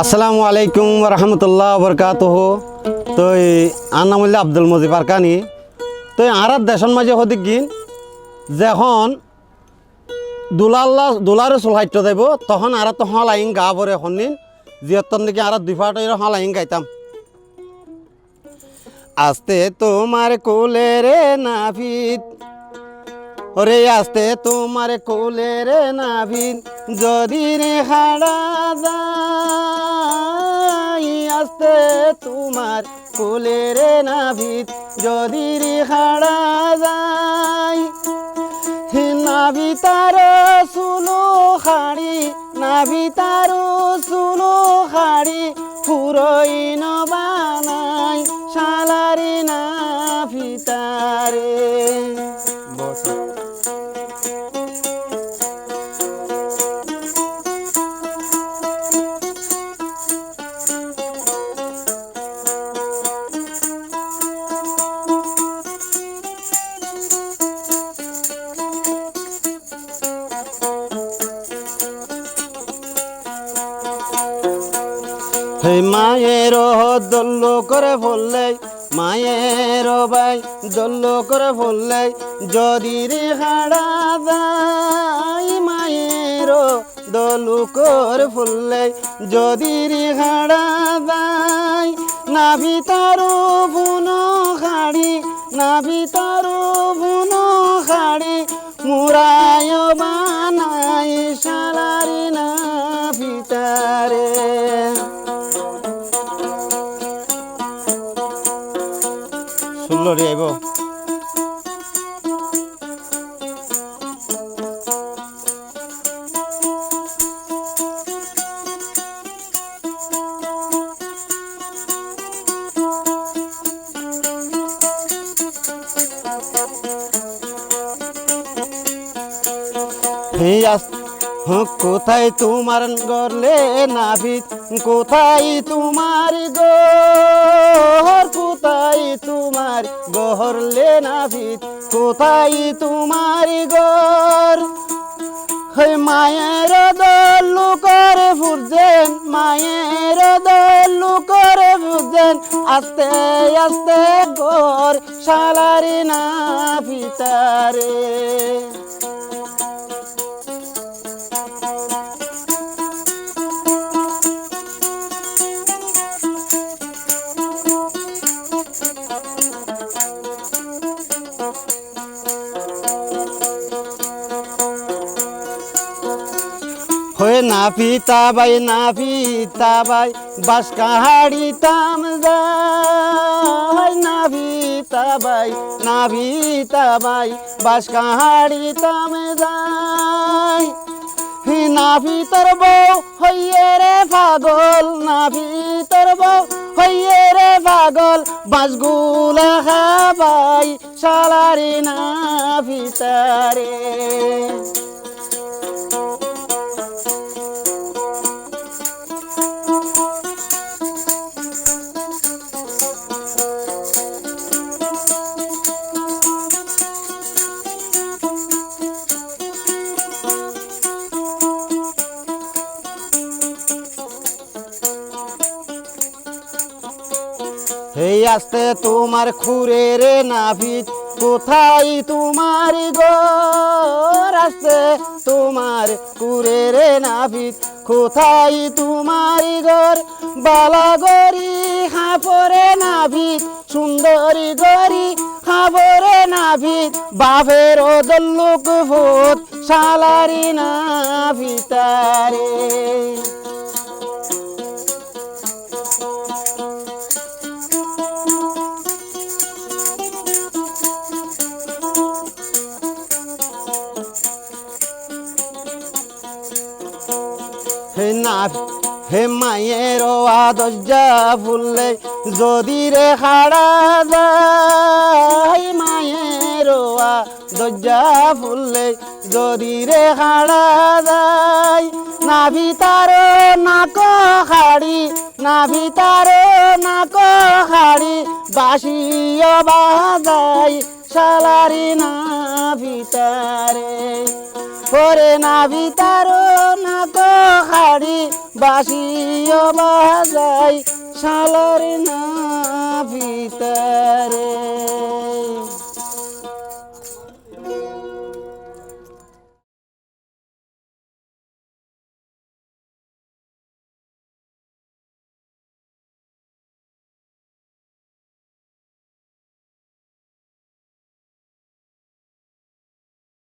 আসসালামু আলাইকুম রহমতুল্লাহ বরকাতহ। তো আর নাম হইলে আব্দুল মজিব আরকানি। তো আর দেশন মাঝে হদিক গিন যখন দুলার চলহাইত যাইব তখন আর তো হলাইন গা বরে হনিন জিয়তন দিকে আর দুই ফাট হলাইন গাইতাম। আস্তে তোমার কোলে রে নাভিত, ওরে আস্তে তোমার কোলে রে নাভিত, যদি রে হারা যায়। আস্তে তোমার কোলে রে নাভিত, যদি রে হারা যায়। নাভিতার সুলো খাড়ি, নাভিতার সুলো খাড়ি, পুরই নবানাই শালারি নাভিতারে। হে মায়ের দল্ল করে ফললে, মায়ের ভাই দল্ল করে ফললে, যদি রে হারা যায়। মায়ের দল্ল করে ফললে, যদি রে হারা যায়। নাভিতারো বুন খাড়ি, নাভিতারো বুন খাড়ি, মুরায় বানাই শালারি নাভিতারে। শুনলো রে আইব কোথায় তোমার গরলে নাভিত, কোথায় তোমার গর, কোথায় তোমার গহরলে নাভিত, কোথায় তোমার গর। মায়ের দল্লু করে ফুরছেন, মায়ের দল্লু করে ফুরছেন, আস্তে আস্তে গর শালারি নাভিতারে। হয়ে নাভিতা বাই বাস কাহাড়িতাম যাই। নাভিতা বাই বাস কাহাড়িতাম যাই। নাভিতর বউ হইয়ে রে পাগল, নাভিতর বউ হইয়ে রে পাগল, বাসগুলা খাবাই শালারি নাভিতারে। এই আস্তে তোমার খুরে রে নাভিত, কোথায় তোমার গর। আস্তে তোমার খুরে রে নাভিত, কোথায় তোমার গর। বালা গরি হাফরে নাভিত, সুন্দরী গরি হাফরে নাভিত, বাপের দল্লুক ভূত শালারি নাভিতারে। হে মায়ের আদর্জা ফুললে, যদি রে খাড়া যায়। মায়ের আদর্জা ফুললে, যদি রে খাড়া যায়। নাভিতার নাক খাড়ি, নাভিতার নাক খাড়ি, বাসিও বাজাই শালারি নাভিতারে। করে না ভিতার না তো খাড়ি বাসিও বাজাই শালার না ভিতা